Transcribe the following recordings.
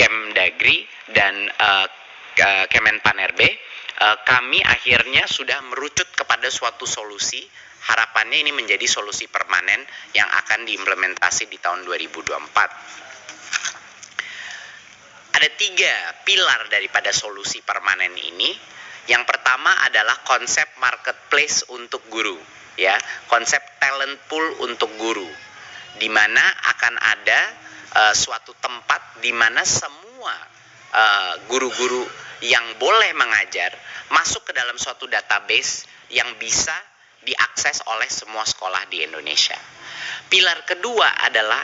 Kemdagri dan Kemenpan-RB, kami akhirnya sudah merucut kepada suatu solusi. Harapannya ini menjadi solusi permanen yang akan diimplementasi di tahun 2024. Ada 3 pilar daripada solusi permanen ini. Yang pertama adalah konsep marketplace untuk guru, ya, konsep talent pool untuk guru, di mana akan ada suatu tempat di mana semua guru-guru yang boleh mengajar masuk ke dalam suatu database yang bisa diakses oleh semua sekolah di Indonesia. Pilar kedua adalah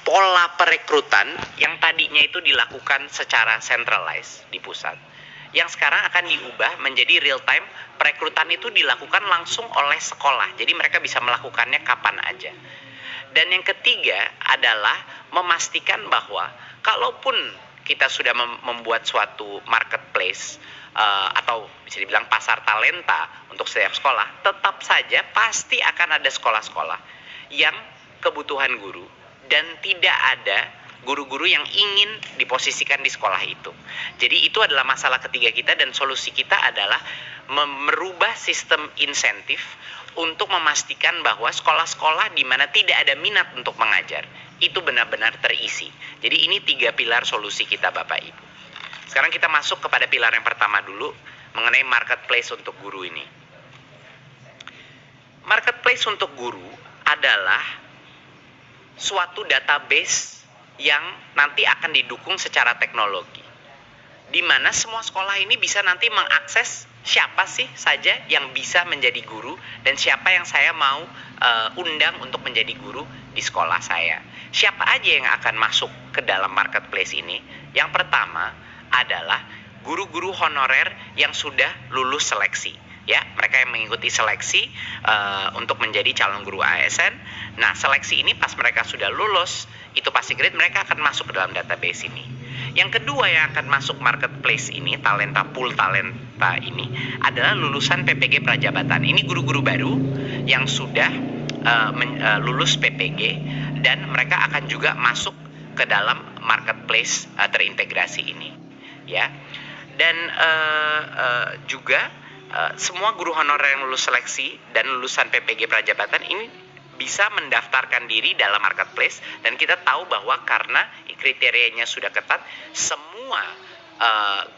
pola perekrutan yang tadinya itu dilakukan secara centralized di pusat, yang sekarang akan diubah menjadi real time. Perekrutan itu dilakukan langsung oleh sekolah, jadi mereka bisa melakukannya kapan aja. Dan yang ketiga adalah memastikan bahwa kalaupun kita sudah membuat suatu marketplace atau bisa dibilang pasar talenta untuk setiap sekolah, tetap saja pasti akan ada sekolah-sekolah yang kebutuhan guru dan tidak ada guru-guru yang ingin diposisikan di sekolah itu. Jadi itu adalah masalah ketiga kita, dan solusi kita adalah merubah sistem insentif untuk memastikan bahwa sekolah-sekolah di mana tidak ada minat untuk mengajar itu benar-benar terisi. Jadi ini 3 pilar solusi kita, Bapak Ibu. Sekarang kita masuk kepada pilar yang pertama dulu, mengenai marketplace untuk guru ini. Marketplace untuk guru adalah suatu database yang nanti akan didukung secara teknologi, di mana semua sekolah ini bisa nanti mengakses siapa sih saja yang bisa menjadi guru dan siapa yang saya mau undang untuk menjadi guru di sekolah saya. Siapa aja yang akan masuk ke dalam marketplace ini? Yang pertama adalah guru-guru honorer yang sudah lulus seleksi, ya, mereka yang mengikuti seleksi untuk menjadi calon guru ASN. Nah, seleksi ini pas mereka sudah lulus, itu pasti grade, mereka akan masuk ke dalam database ini. Yang kedua yang akan masuk marketplace ini, talenta pool talenta ini, adalah lulusan PPG Prajabatan. Ini guru-guru baru yang sudah lulus PPG, dan mereka akan juga masuk ke dalam marketplace terintegrasi ini, ya. Dan juga semua guru honorer yang lulus seleksi dan lulusan PPG Prajabatan ini bisa mendaftarkan diri dalam marketplace, dan kita tahu bahwa karena kriterianya sudah ketat, semua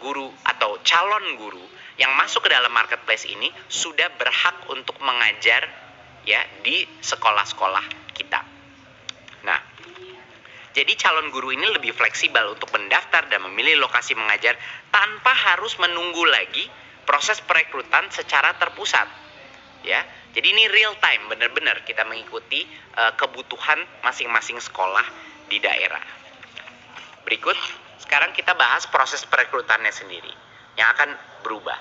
guru atau calon guru yang masuk ke dalam marketplace ini sudah berhak untuk mengajar, ya, di sekolah-sekolah kita. Nah, jadi calon guru ini lebih fleksibel untuk mendaftar dan memilih lokasi mengajar tanpa harus menunggu lagi proses perekrutan secara terpusat, ya. Jadi ini real time, benar-benar kita mengikuti kebutuhan masing-masing sekolah di daerah. Berikut, sekarang kita bahas proses perekrutannya sendiri yang akan berubah.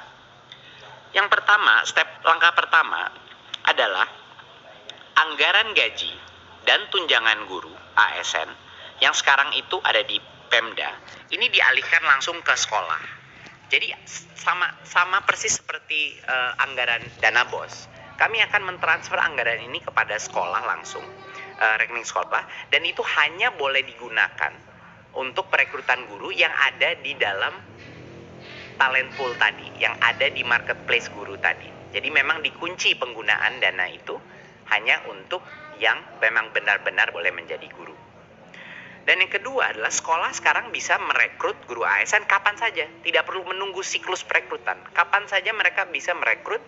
Yang pertama, langkah pertama adalah anggaran gaji dan tunjangan guru ASN yang sekarang itu ada di Pemda, ini dialihkan langsung ke sekolah. Jadi sama persis seperti anggaran dana BOS. Kami akan mentransfer anggaran ini kepada sekolah langsung, rekening sekolah, dan itu hanya boleh digunakan untuk perekrutan guru yang ada di dalam talent pool tadi, yang ada di marketplace guru tadi. Jadi memang dikunci penggunaan dana itu hanya untuk yang memang benar-benar boleh menjadi guru. Dan yang kedua adalah sekolah sekarang bisa merekrut guru ASN kapan saja, tidak perlu menunggu siklus perekrutan. Kapan saja mereka bisa merekrut,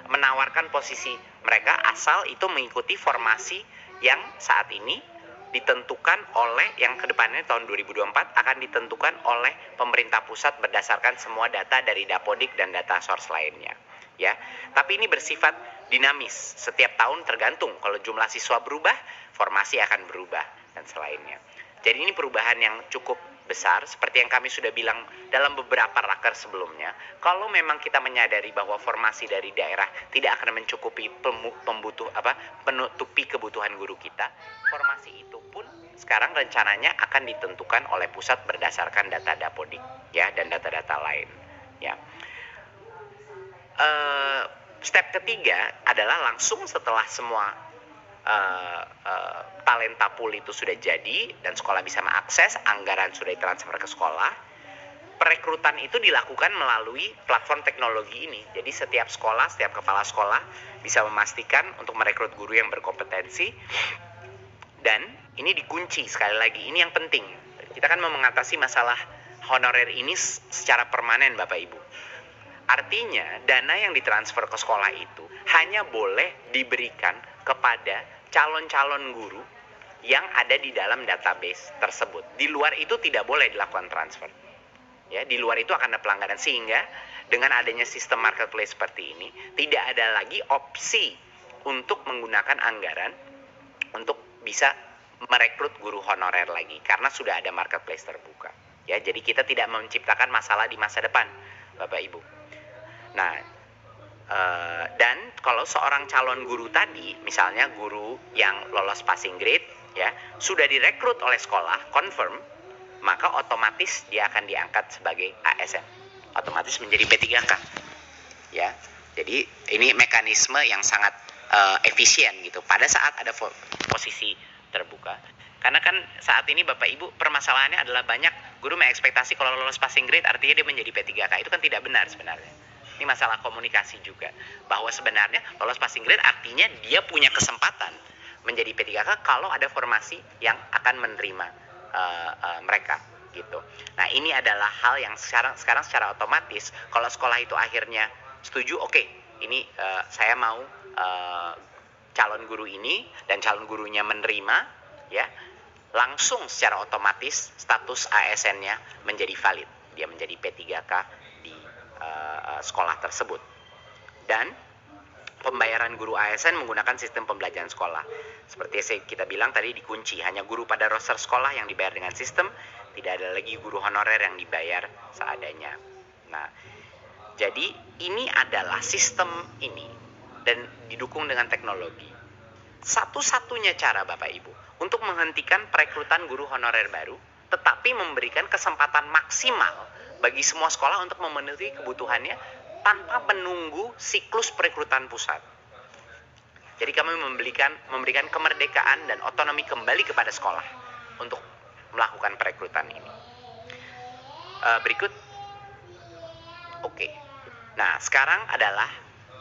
menawarkan posisi mereka, asal itu mengikuti formasi yang saat ini ditentukan oleh, yang kedepannya tahun 2024 akan ditentukan oleh pemerintah pusat berdasarkan semua data dari Dapodik dan data source lainnya, ya. Tapi ini bersifat dinamis, setiap tahun tergantung, kalau jumlah siswa berubah, formasi akan berubah dan selainnya. Jadi ini perubahan yang cukup besar, seperti yang kami sudah bilang dalam beberapa raker sebelumnya. Kalau memang kita menyadari bahwa formasi dari daerah tidak akan mencukupi menutupi kebutuhan guru kita, formasi itu pun sekarang rencananya akan ditentukan oleh pusat berdasarkan data Dapodik, ya, dan data-data lain, ya. Step ketiga adalah langsung setelah semua talenta pool itu sudah jadi dan sekolah bisa mengakses, anggaran sudah ditransfer ke sekolah. Perekrutan itu dilakukan melalui platform teknologi ini. Jadi setiap sekolah, setiap kepala sekolah bisa memastikan untuk merekrut guru yang berkompetensi. Dan ini dikunci, sekali lagi, ini yang penting. Kita kan mau mengatasi masalah honorer ini secara permanen, Bapak Ibu. Artinya, dana yang ditransfer ke sekolah itu hanya boleh diberikan kepada calon-calon guru yang ada di dalam database tersebut. Di luar itu tidak boleh dilakukan transfer. Ya, di luar itu akan ada pelanggaran, sehingga dengan adanya sistem marketplace seperti ini tidak ada lagi opsi untuk menggunakan anggaran untuk bisa merekrut guru honorer lagi karena sudah ada marketplace terbuka. Ya, jadi kita tidak menciptakan masalah di masa depan, Bapak Ibu. Nah, dan kalau seorang calon guru tadi, misalnya guru yang lolos passing grade, ya sudah direkrut oleh sekolah, confirm, maka otomatis dia akan diangkat sebagai ASN, otomatis menjadi P3K. Ya, jadi ini mekanisme yang sangat efisien gitu pada saat ada posisi terbuka. Karena kan saat ini Bapak Ibu permasalahannya adalah banyak guru mengekspektasi kalau lolos passing grade artinya dia menjadi P3K. Itu kan tidak benar sebenarnya. Ini masalah komunikasi juga, bahwa sebenarnya lolos passing grade artinya dia punya kesempatan menjadi P3K kalau ada formasi yang akan menerima mereka gitu. Nah, ini adalah hal yang sekarang secara otomatis kalau sekolah itu akhirnya setuju, oke, ini saya mau calon guru ini dan calon gurunya menerima, ya langsung secara otomatis status ASN-nya menjadi valid, dia menjadi P3K di sekolah tersebut. Dan pembayaran guru ASN menggunakan sistem pembelajaran sekolah. Seperti yang kita bilang tadi, dikunci. Hanya guru pada roster sekolah yang dibayar dengan sistem, tidak ada lagi guru honorer yang dibayar seadanya. Nah, jadi ini adalah sistem ini dan didukung dengan teknologi. Satu-satunya cara Bapak Ibu untuk menghentikan perekrutan guru honorer baru, tetapi memberikan kesempatan maksimal bagi semua sekolah untuk memenuhi kebutuhannya tanpa menunggu siklus perekrutan pusat. Jadi kami memberikan kemerdekaan dan otonomi kembali kepada sekolah untuk melakukan perekrutan ini. Berikut. Oke. Nah, sekarang adalah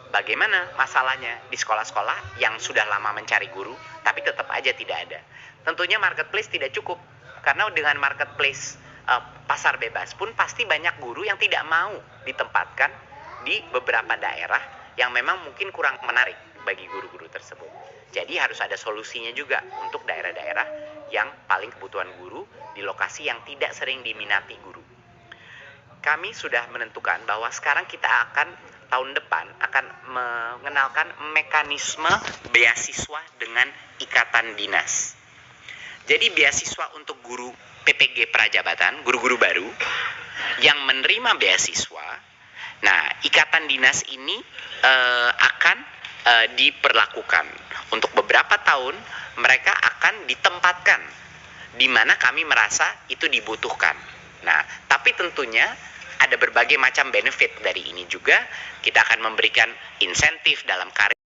bagaimana masalahnya di sekolah-sekolah yang sudah lama mencari guru tapi tetap aja tidak ada. Tentunya marketplace tidak cukup, karena dengan marketplace pasar bebas pun pasti banyak guru yang tidak mau ditempatkan di beberapa daerah yang memang mungkin kurang menarik bagi guru-guru tersebut. Jadi harus ada solusinya juga untuk daerah-daerah yang paling kebutuhan guru di lokasi yang tidak sering diminati guru. Kami sudah menentukan bahwa sekarang kita akan tahun depan akan mengenalkan mekanisme beasiswa dengan ikatan dinas. Jadi beasiswa untuk guru PPG Prajabatan, guru-guru baru yang menerima beasiswa. Nah, ikatan dinas ini akan diperlakukan untuk beberapa tahun. Mereka akan ditempatkan di mana kami merasa itu dibutuhkan. Nah, tapi tentunya ada berbagai macam benefit dari ini juga. Kita akan memberikan insentif dalam karir